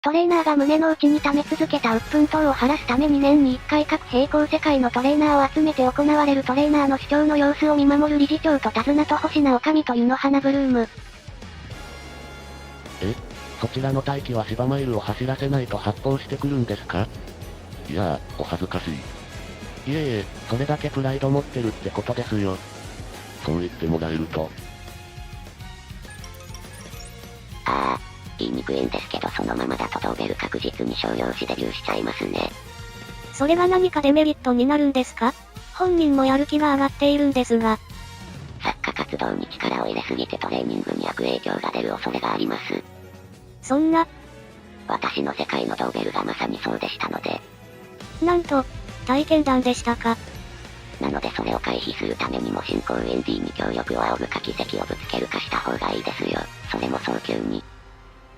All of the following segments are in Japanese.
トレーナーが胸の内に溜め続けた鬱憤等を晴らすために年に1回各平行世界のトレーナーを集めて行われるトレーナーの主張の様子を見守る理事長と手綱と星名女将と湯の花ブルーム。そちらの待機は芝マイルを走らせないと発砲してくるんですか？いやー、お恥ずかしい。いえいえ、それだけプライド持ってるってことですよ。そう言ってもらえると。言いにくいんですけどそのままだとドーベル確実に商業誌デビューしちゃいますね。それが何かデメリットになるんですか？本人もやる気が上がっているんですが。作家活動に力を入れすぎてトレーニングに悪影響が出る恐れがあります。そんな。私の世界のドーベルがまさにそうでしたので。なんと、体験談でしたか。なのでそれを回避するためにも新興ウィンディに協力を仰ぐか奇跡をぶつけるかした方がいいですよ。それも早急に。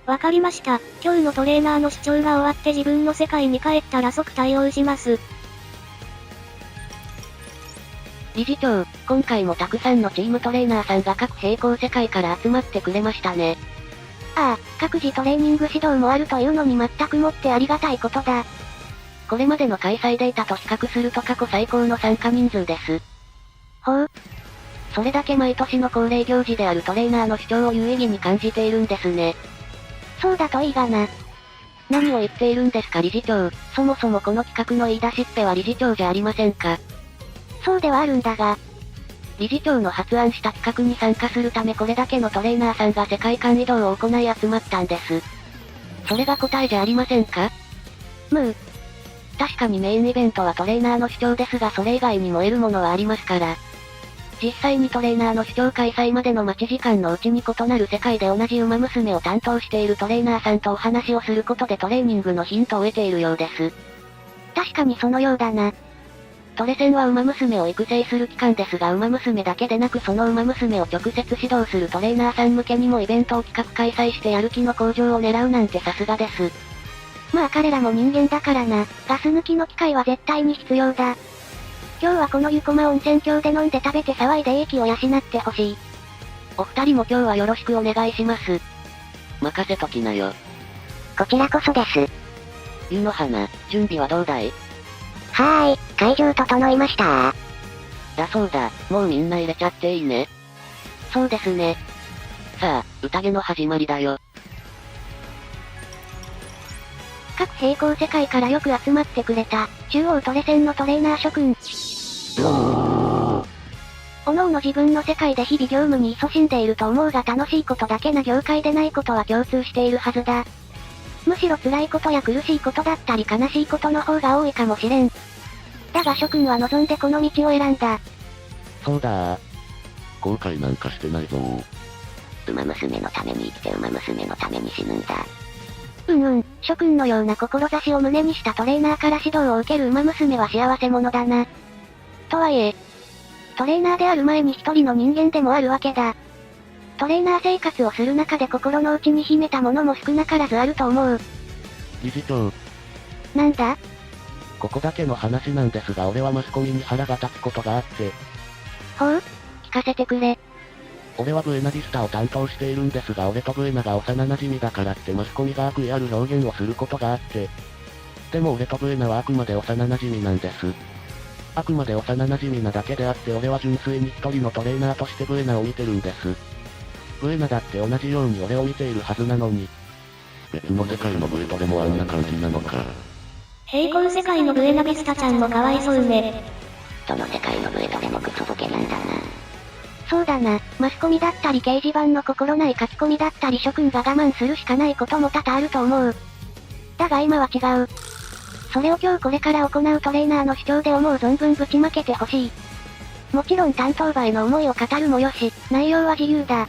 わかりました。今日のトレーナーの主張が終わって自分の世界に帰ったら即対応します。理事長、今回もたくさんのチームトレーナーさんが各平行世界から集まってくれましたね。ああ、各自トレーニング指導もあるというのに全くもってありがたいことだ。これまでの開催データと比較すると過去最高の参加人数です。ほう。それだけ毎年の恒例行事であるトレーナーの主張を有意義に感じているんですね。そうだといいがな。何を言っているんですか理事長。そもそもこの企画の言い出しっぺは理事長じゃありませんか。そうではあるんだが。理事長の発案した企画に参加するためこれだけのトレーナーさんが世界間移動を行い集まったんです。それが答えじゃありませんか？確かにメインイベントはトレーナーの主張ですがそれ以外にも得るものはありますから。実際にトレーナーの主張開催までの待ち時間のうちに異なる世界で同じ馬娘を担当しているトレーナーさんとお話をすることでトレーニングのヒントを得ているようです。確かにそのようだな。トレセンは馬娘を育成する機関ですが馬娘だけでなくその馬娘を直接指導するトレーナーさん向けにもイベントを企画開催してやる気の向上を狙うなんてさすがです。まあ彼らも人間だからな。ガス抜きの機会は絶対に必要だ。今日はこの湯駒温泉郷で飲んで食べて騒いで英気を養ってほしい。お二人も今日はよろしくお願いします。任せときなよ。こちらこそです。湯の花、準備はどうだい？はーい、会場整いました。だそうだ、もうみんな入れちゃっていいね。そうですね。さあ、宴の始まりだよ。各平行世界からよく集まってくれた、中央トレセンのトレーナー諸君。おのおの自分の世界で日々業務に勤しんでいると思うが楽しいことだけな業界でないことは共通しているはずだ。むしろ辛いことや苦しいことだったり悲しいことの方が多いかもしれん。だが諸君は望んでこの道を選んだ。そうだー。後悔なんかしてないぞー。馬娘のために生きて馬娘のために死ぬんだ。諸君のような志を胸にしたトレーナーから指導を受ける馬娘は幸せ者だな。とはいえ、トレーナーである前に一人の人間でもあるわけだ。トレーナー生活をする中で心の内に秘めたものも少なからずあると思う。理事長。なんだ？ここだけの話なんですが俺はマスコミに腹が立つことがあって。ほう？聞かせてくれ。俺はブエナビスタを担当しているんですが俺とブエナが幼馴染だからってマスコミが悪意ある表現をすることがあって。でも俺とブエナはあくまで幼馴染なんです。あくまで幼馴染なだけであって俺は純粋に一人のトレーナーとしてブエナを見てるんです。ブエナだって同じように俺を見ているはずなのに。別の世界のブエトレもあんな感じなのか。平行世界のブエナビスタちゃんもかわいそうね。どの世界のブエトレもクソボケなんだな。そうだな、マスコミだったり掲示板の心ない書き込みだったり諸君が我慢するしかないことも多々あると思う。だが今は違う。それを今日これから行うトレーナーの主張で思う存分ぶちまけてほしい。もちろん担当馬への思いを語るもよし、内容は自由だ。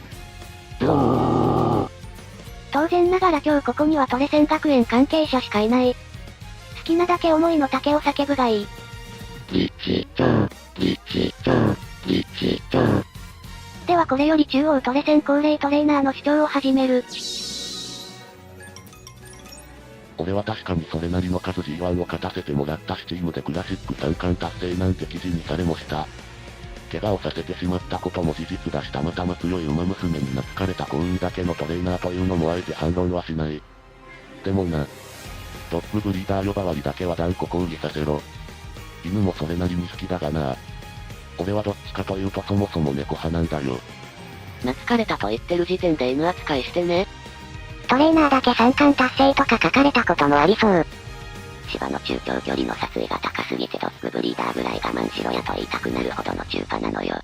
当然ながら今日ここにはトレセン学園関係者しかいない。好きなだけ思いの丈を叫ぶがいい。理事長、理事長、理事長。ではこれより中央トレセン恒例トレーナーの主張を始める。俺は確かにそれなりの数 G1 を勝たせてもらったしチームでクラシック3冠達成なんて記事にされもした。怪我をさせてしまったことも事実だしたまたま強い馬娘に懐かれた幸運だけのトレーナーというのもあえて反論はしない。でもな。ドッグブリーダー呼ばわりだけは断固抗議させろ。犬もそれなりに好きだがな。俺はどっちかというとそもそも猫派なんだよ。懐かれたと言ってる時点で犬扱いしてね。トレーナーだけ3冠達成とか書かれたこともありそう。芝の中長距離の殺意が高すぎてドッグブリーダーぐらい我慢しろやと言いたくなるほどの中華なのよ。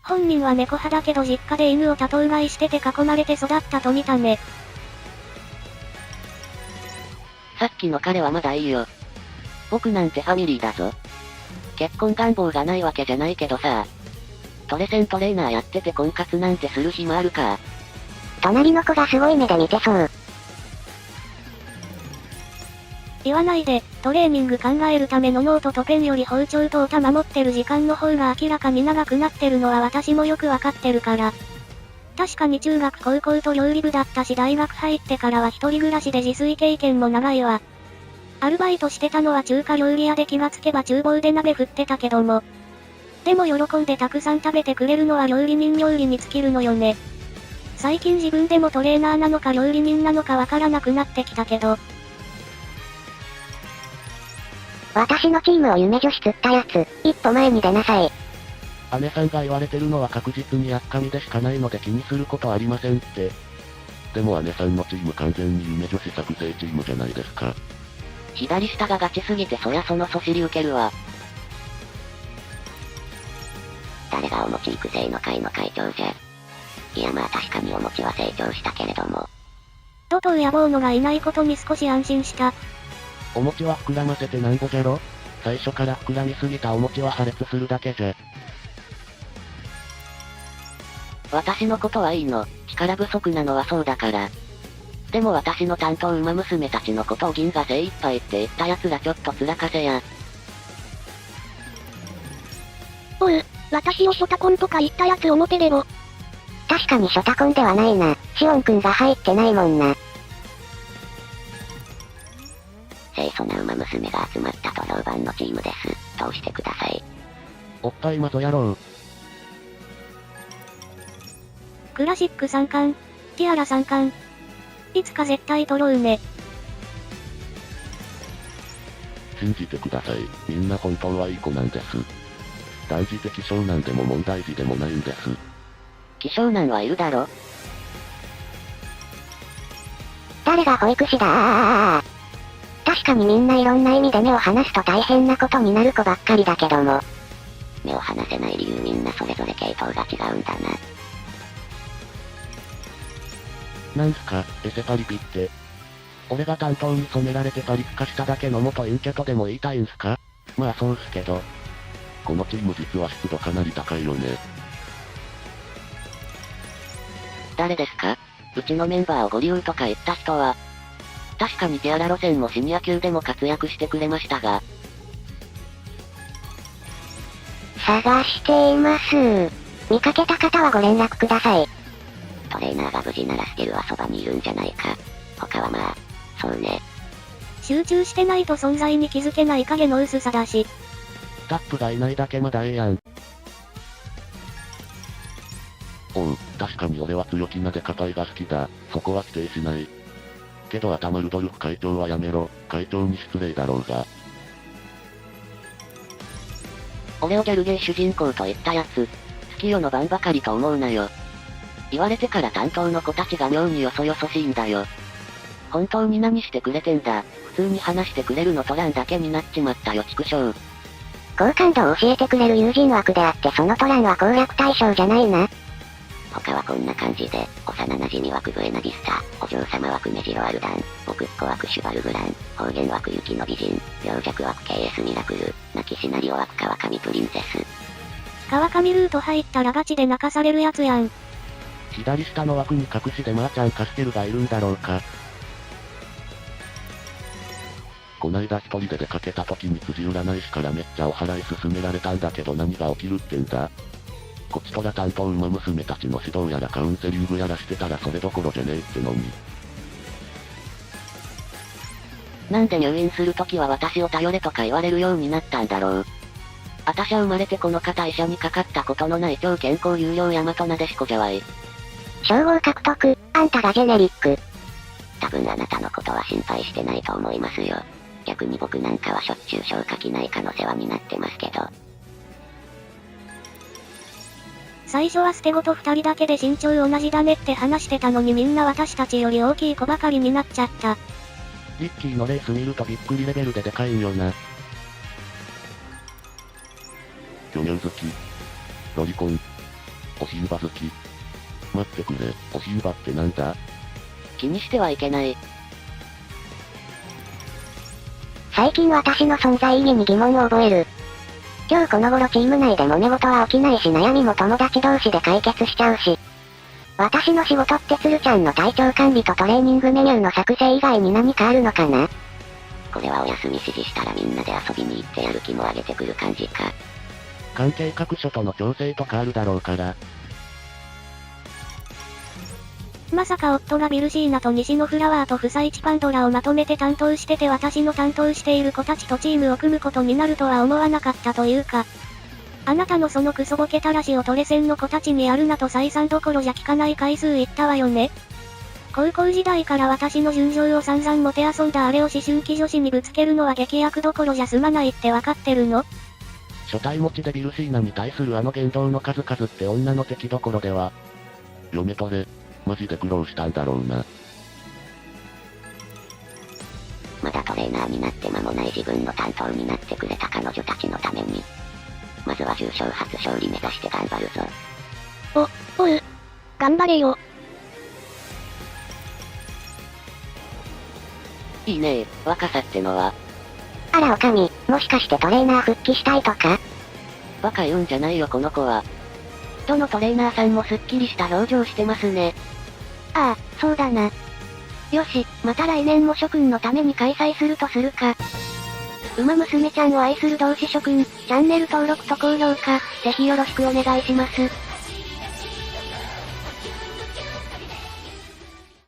本人は猫派だけど実家で犬を多頭飼いしてて囲まれて育ったと見た目。さっきの彼はまだいいよ。僕なんてファミリーだぞ。結婚願望がないわけじゃないけどさ。トレセントレーナーやってて婚活なんてする暇あるか。隣の子がすごい目で見てそう。言わないで、トレーニング考えるためのノートとペンより包丁と歌守ってる時間の方が明らかに長くなってるのは私もよくわかってるから。確かに中学高校と料理部だったし大学入ってからは一人暮らしで自炊経験も長いわ。アルバイトしてたのは中華料理屋で気がつけば厨房で鍋振ってたけども。でも喜んでたくさん食べてくれるのは料理人料理に尽きるのよね。最近自分でもトレーナーなのか料理人なのかわからなくなってきたけど。私のチームを夢女子釣ったやつ、一歩前に出なさい。姉さんが言われてるのは確実にやっかみでしかないので気にすることありませんって。でも姉さんのチーム完全に夢女子作成チームじゃないですか。左下がガチすぎてそりゃそのそしり受けるわ。誰がお餅育成の会の会長じゃ。いやまあ確かにお餅は成長したけれども。とう野望のがいないことに少し安心した。お餅は膨らませてなんぼじゃろ？最初から膨らみすぎたお餅は破裂するだけじゃ。私のことはいいの、力不足なのはそうだから。でも私の担当馬娘たちのことを銀が精一杯って言った奴らちょっと辛かせや。おう、私をショタコンとか言ったやつ表でも。確かにショタコンではないな。シオンくんが入ってないもんな。清楚な馬娘が集まったと評判のチームです。通してください。おっぱいマゾ野郎。クラシック3冠、ティアラ3冠。いつか絶対取ろうね。信じてください。みんな本当はいい子なんです。断じて希少なんでも問題児でもないんです。希少なんはいるだろ。誰が保育士だ確かにみんないろんな意味で目を離すと大変なことになる子ばっかりだけども。目を離せない理由みんなそれぞれ系統が違うんだな。なんすか、エセパリピって。俺が担当に染められてパリピ化しただけの元陰キャとでも言いたいんすか？まあそうっすけど。このチーム実は湿度かなり高いよね。誰ですか？うちのメンバーをご利用とか言った人は。確かにティアラ路線もシニア級でも活躍してくれましたが。探しています。見かけた方はご連絡ください。トレーナーが無事ならステルはそばにいるんじゃないか。他はまあ、そうね。集中してないと存在に気づけない影の薄さだし。スタッフがいないだけまだええやん。おう、確かに俺は強気なデカパイが好きだ。そこは否定しない。けど頭ルドルフ会長はやめろ。会長に失礼だろうが。俺をギャルゲー主人公と言ったやつ、月夜の晩ばかりと思うなよ。言われてから担当の子たちが妙によそよそしいんだよ。本当に何してくれてんだ。普通に話してくれるのトランだけになっちまったよ畜生。好感度を教えてくれる友人枠であってそのトランは攻略対象じゃないな。他はこんな感じで、幼馴染枠ブエナビスタ、お嬢様枠メジロアルダン、僕っ子枠シュバルグラン、方言枠雪の美人、病弱枠 KS ミラクル、泣きシナリオ枠川上プリンセス。川上ルート入ったらガチで泣かされるやつやん。左下の枠に隠しでまーちゃんカステルがいるんだろうか。こないだ一人で出かけた時に辻占い師からめっちゃお祓い勧められたんだけど何が起きるってんだ。こちとら担当馬娘たちの指導やらカウンセリングやらしてたらそれどころじゃねえってのに。なんで入院するときは私を頼れとか言われるようになったんだろう。あたしは生まれてこの方医者にかかったことのない超健康有料大和なでしこじゃわい。称号獲得、あんたがジェネリック。多分あなたのことは心配してないと思いますよ。逆に僕なんかはしょっちゅう消化器内科の世話になってますけど。最初は捨て子と二人だけで身長同じだねって話してたのにみんな私たちより大きい子ばかりになっちゃった。リッキーのレース見るとびっくりレベルででかいんよな。巨乳好き。ロリコン。おしんば好き。待ってくれ、おしんばってなんだ？気にしてはいけない。最近私の存在意義に疑問を覚える。今日この頃チーム内で揉め事は起きないし悩みも友達同士で解決しちゃうし。私の仕事って鶴ちゃんの体調管理とトレーニングメニューの作成以外に何かあるのかな？これはお休み指示したらみんなで遊びに行ってやる気も上げてくる感じか。関係各所との調整とかあるだろうから。まさか夫がビルシーナと西のフラワーと不採地パンドラをまとめて担当してて私の担当している子たちとチームを組むことになるとは思わなかったというか。あなたのそのクソボケたらしをトレセンの子たちにやるなと再三どころじゃ聞かない回数言ったわよね。高校時代から私の純情を散々もて遊んだあれを思春期女子にぶつけるのは劇薬どころじゃ済まないってわかってるの？書体持ちでビルシーナに対するあの言動の数々って女の敵どころでは。嫁トレ、マジで苦労したんだろうな。まだトレーナーになって間もない自分の担当になってくれた彼女たちのために。まずは重賞初勝利目指して頑張るぞ。おう。頑張れよ。いいね若さってのは。あらおかみ、もしかしてトレーナー復帰したいとか？バカ言うんじゃないよこの子は。どのトレーナーさんもすっきりした表情してますね。ああ、そうだな。よし、また来年も諸君のために開催するとするか。馬娘ちゃんを愛する同志諸君、チャンネル登録と高評価、ぜひよろしくお願いします。